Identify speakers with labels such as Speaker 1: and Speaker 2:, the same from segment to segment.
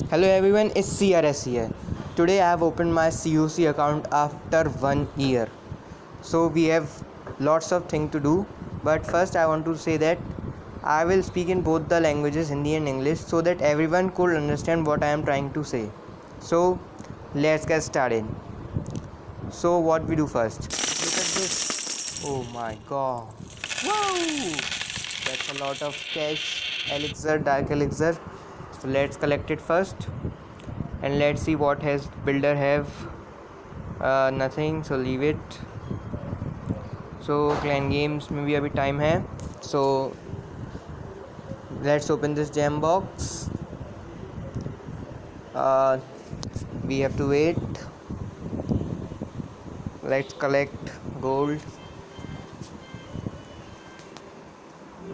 Speaker 1: Hello everyone, it's CRS here. Today I have opened my COC account after 1 year. So we have lots of things to do. But first I want to say that I will speak in both the languages, Hindi and English, so that everyone could understand what I am trying to say. So let's get started. So what we do first? Look at this. Oh my god. Wow! That's a lot of cash, elixir, dark elixir. So let's collect it first. And let's see what has builder have. Nothing, so leave it. So clan games में भी अभी time है. So let's open this gem box. We have to wait. Let's collect gold.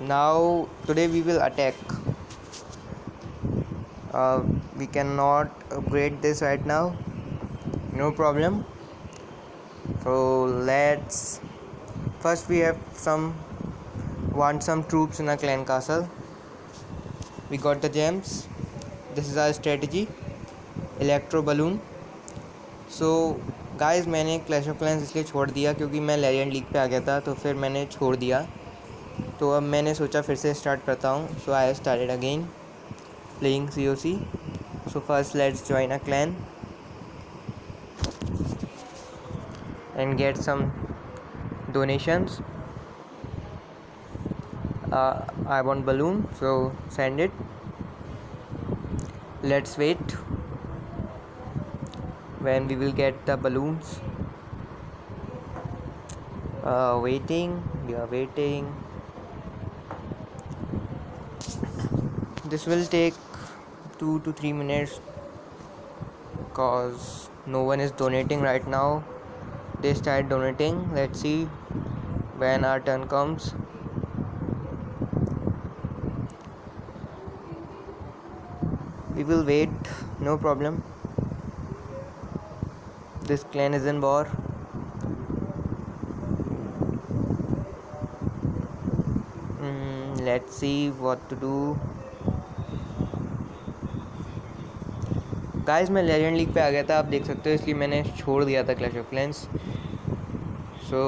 Speaker 1: Now today we will attack. We cannot upgrade this right now. No problem. So let's first we have want some troops in a clan castle. We got the gems. This is our strategy. Electro balloon. So guys मैंने clash of clans इसलिए छोड़ दिया क्योंकि मैं legend league पे आ गया था, तो फिर मैंने छोड़ दिया. तो अब मैंने सोचा फिर से स्टार्ट करता हूँ. So I started again playing COC. So first let's join a clan and get some donations. I want balloon, so send it. Let's wait when we will get the balloons. We are waiting. This will take 2 to 3 minutes because no one is donating right now. They start donating. Let's see when our turn comes. We will wait, no problem. This clan is in war. Let's see what to do. Guys मैं legend league पे आ गया था, आप देख सकते हो, इसलिए मैंने छोड़ दिया था clash of clans. So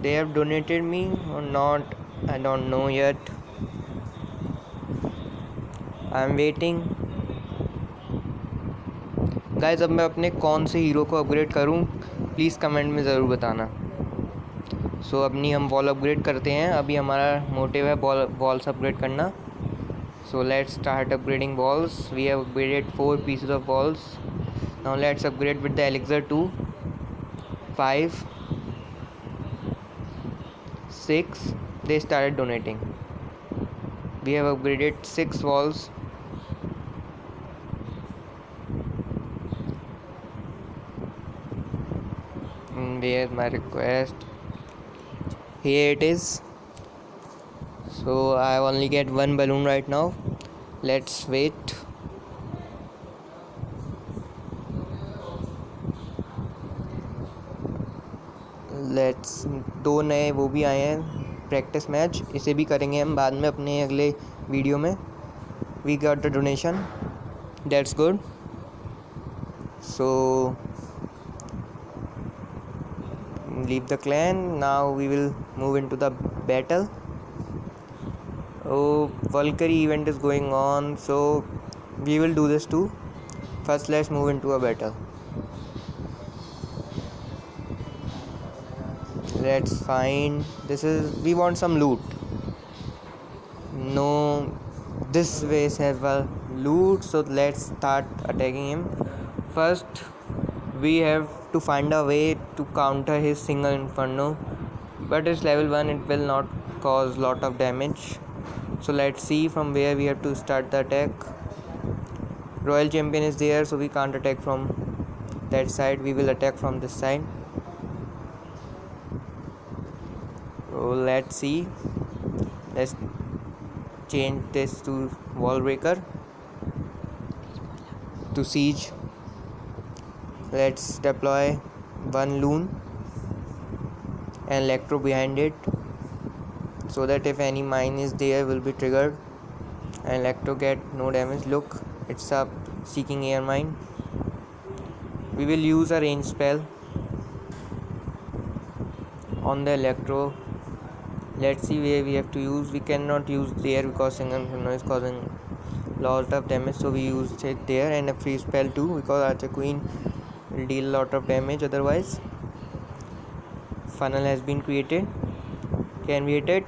Speaker 1: they have donated me or not, I don't know yet. I am waiting. Guys अब मैं अपने कौन से हीरो को अपग्रेड करूं, प्लीज़ कमेंट में ज़रूर बताना. सो अपनी हम वॉल अपग्रेड करते हैं. अभी हमारा मोटिव है वॉल्स अपग्रेड करना. So let's start upgrading walls. We have upgraded 4 pieces of walls. Now let's upgrade with the elixir to 5, 6. They started donating. We have upgraded 6 walls. Where's my request? Here it is. So I only get one balloon right now. Let's wait. Let's दो नए वो भी आए हैं practice match, इसे भी करेंगे हम बाद में अपने अगले वीडियो में. We got the donation. That's good. So leave the clan. Now we will move into the battle. Oh, Valkyrie event is going on, so we will do this too. First let's move into a battle. Let's find, we want some loot. No, this way have a loot, so let's start attacking him. First we have to find a way to counter his single inferno, but it's level 1, it will not cause lot of damage. So let's see from where we have to start the attack. Royal champion is there, so we can't attack from that side. We will attack from this side. So let's see. Let's change this to wall breaker to siege. Let's deploy one loon and electro behind it, so that if any mine is there will be triggered and electro get no damage. Look, It's a seeking air mine. We will use a range spell on the electro. Let's see where we have to use. We cannot use there because Single Inferno is causing lot of damage, so we used it there, and a free spell too because Archer Queen will deal a lot of damage otherwise. Funnel has been created. Can we hit it?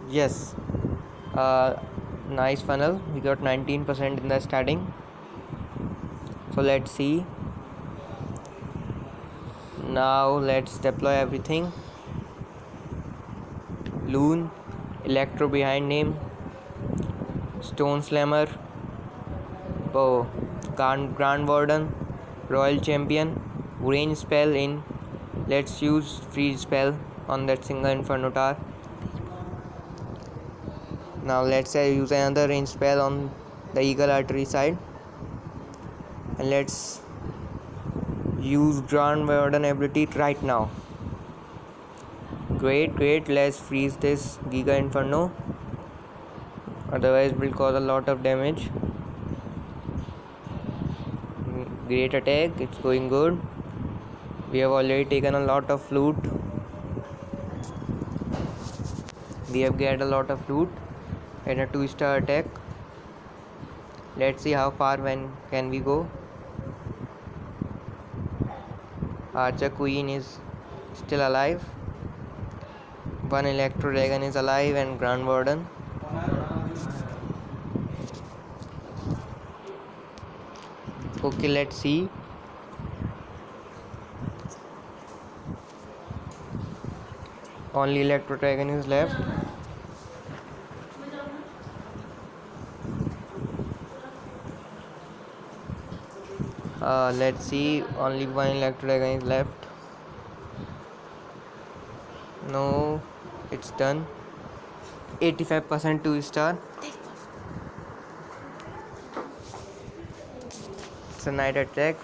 Speaker 1: Yes. Nice funnel. We got 19% in the starting. So let's see. Now let's deploy everything. Loon, Electro behind name, Stone Slammer, Grand Warden, Royal Champion, range spell in. Let's use freeze spell on that Single Inferno Tower. Now let's use another range spell on the Eagle Artery side, and let's use Grand Warden ability right now. Great, let's freeze this Giga Inferno, otherwise it will cause a lot of damage. Great attack, it's going good. We have already taken a lot of loot. We have get a lot of loot and a 2-star attack. Let's see how far can we go. Archer Queen is still alive. One Electro Dragon is alive and Grand Warden. Okay, let's see. Only Electro Dragon is left. Let's see, only one Electro Dragon is left. No, it's done. 85% 2-star. It's a night attack.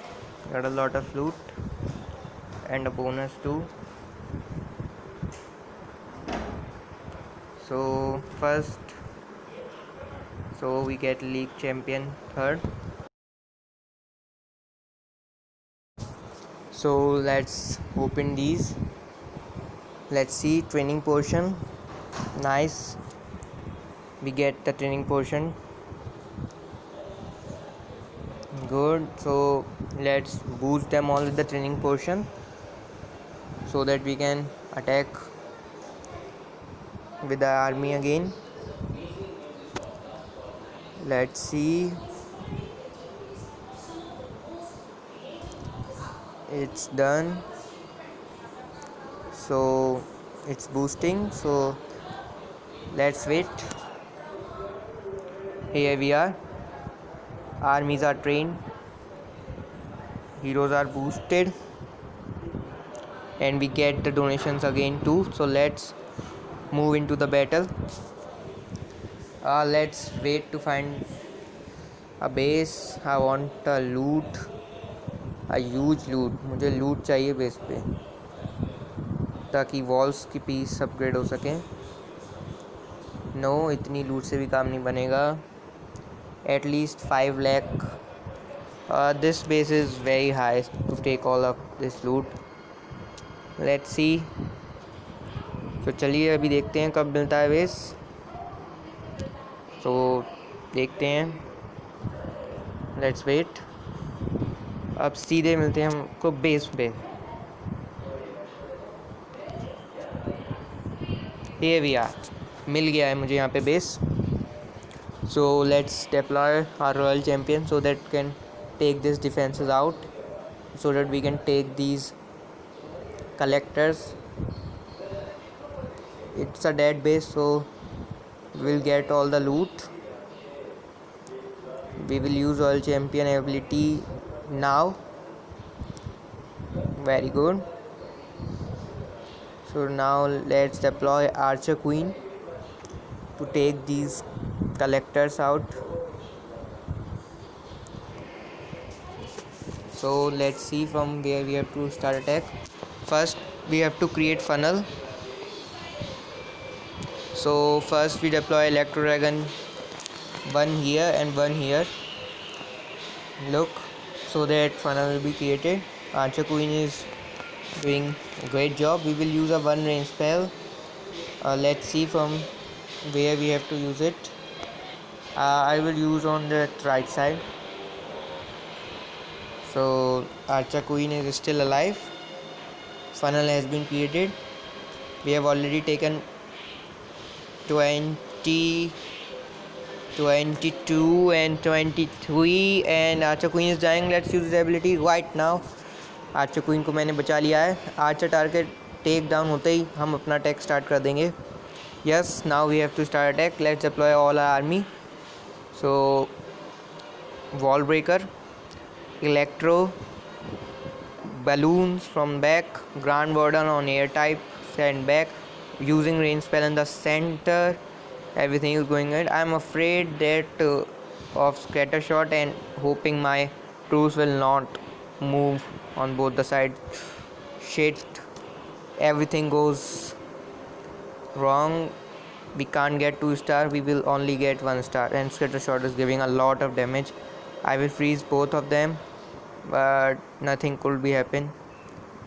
Speaker 1: Got a lot of loot and a bonus too. So first, we get League Champion 3rd. So let's open these. Let's see, training portion. Nice, we get the training portion. Good. So let's boost them all with the training portion so that we can attack with the army again. Let's see, it's done. So it's boosting, so let's wait. Here we are. Armies are trained, heroes are boosted, and we get the donations again too. So let's move into the battle. Let's wait to find a base. I want a loot, a huge loot. मुझे loot चाहिए base पे ताकि walls की piece upgrade हो सके. No, इतनी लूट से भी काम नहीं बनेगा. At least 5 lakh. This base is very high to take all of this loot. Let's see. तो चलिए अभी देखते हैं कब मिलता है बेस. तो देखते हैं. Let's wait. अब सीधे मिलते हैं हमको बेस पे. ये भी यार मिल गया है मुझे यहाँ पे base. So let's deploy our Royal Champion so that can take these defenses out, so that we can take these collectors. It's a dead base, so we'll get all the loot. We will use Royal Champion ability now. Very good. So now let's deploy Archer Queen to take these collectors out. So let's see from where we have to start attack. First we have to create funnel. So first we deploy Electro Dragon, one here and one here. look, so that funnel will be created. Archer Queen is doing a great job. We will use a one range spell. Let's see from where we have to use it. I will use on the right side. So Archer Queen is still alive. Funnel has been created. We have already taken 20, 22 and 23 and Archer Queen is dying. Let's use his ability right now. Archer queen को मैंने बचा लिया है. Archer target take down होते ही हम अपना attack start कर देंगे. Yes, now we have to start attack. Let's deploy all our army. So wall breaker, electro, balloons from back, Grand Warden on air type, send back, using range spell in the center. Everything is going good. I am afraid that of scatter shot and hoping my troops will not move on both the sides. Shit, everything goes wrong. We can't get 2 star, we will only get 1 star, and scatter shot is giving a lot of damage. I will freeze both of them, but nothing could be happen.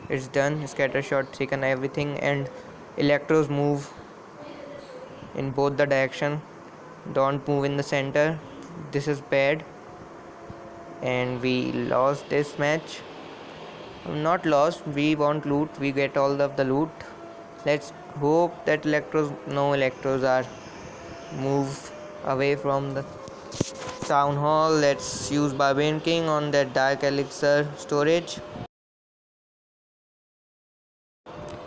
Speaker 1: It's done. Scatter shot taken everything, and electros move in both the direction. Don't move in the center. This is bad, and we lost this match. Not lost, we want loot. We get all of the loot. Let's hope that no electros are moved away from the town hall. Let's use Barbarian King on that dark elixir storage.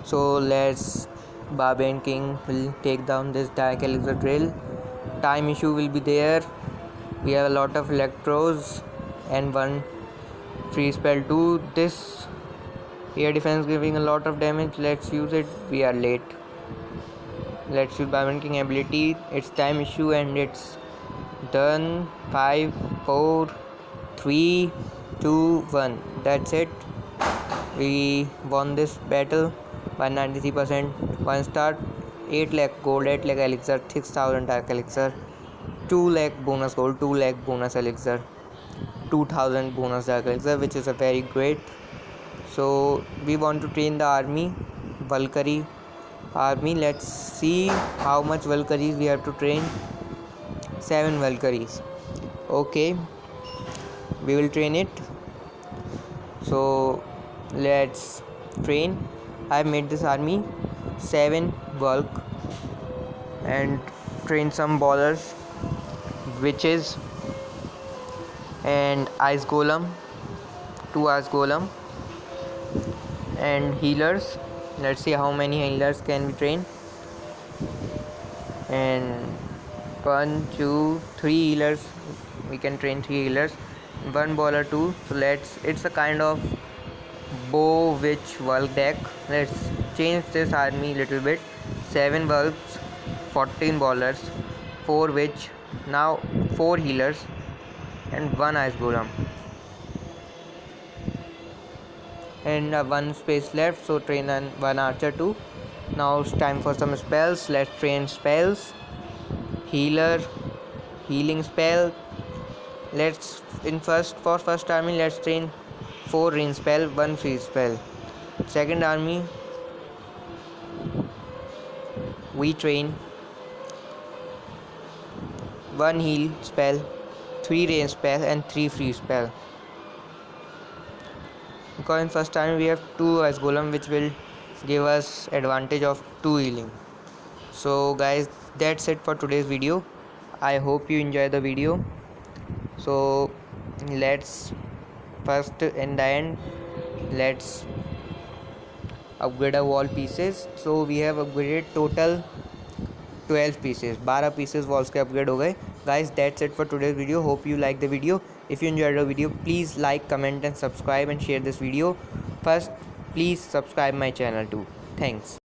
Speaker 1: So let's Barbarian King will take down this dark elixir drill. Time issue will be there. We have a lot of electros and one free spell too. This air defense giving a lot of damage. Let's use it. We are late. Let's use Barbarian King ability. It's time issue and it's done. 5, 4, 3, 2, 1. That's it. We won this battle by 93%. 1 star, 8 lakh gold, 8 lakh elixir, 6000 dark elixir, 2 lakh bonus gold, 2 lakh bonus elixir, 2000 bonus dark elixir, which is a very great. So we want to train the army, Valkyrie army. Let's see how much Valkyries we have to train. 7 Valkyries. Okay, we will train it. So let's train. I made this army 7 Valk and train some ballers, witches and ice golem, 2 ice golem and healers. Let's see how many healers can we train. And 1, 2, 3 healers. We can train 3 healers. 1 baller too. So it's a kind of bow witch Valk deck. Let's change this army little bit. 7 Valks, 14 ballers, 4 witch, now 4 healers and 1 ice golem. And 1 space left, so train 1 archer too. Now it's time for some spells. Let's train spells. Healer, healing spell. Let's for first army let's train 4 range spell, 1 free spell. Second army we train 1 heal spell, 3 range spell and 3 free spell. Because in first time we have 2 ice golem which will give us advantage of 2 healing. So guys, that's it for today's video. I hope you enjoy the video. So let's first in the end let's upgrade our wall pieces. So we have upgraded total 12 pieces, 12 pieces walls के upgrade हो गए. Guys, that's it for today's video. Hope you like the video. If you enjoyed the video, please like, comment and subscribe and share this video. First, please subscribe my channel too. Thanks.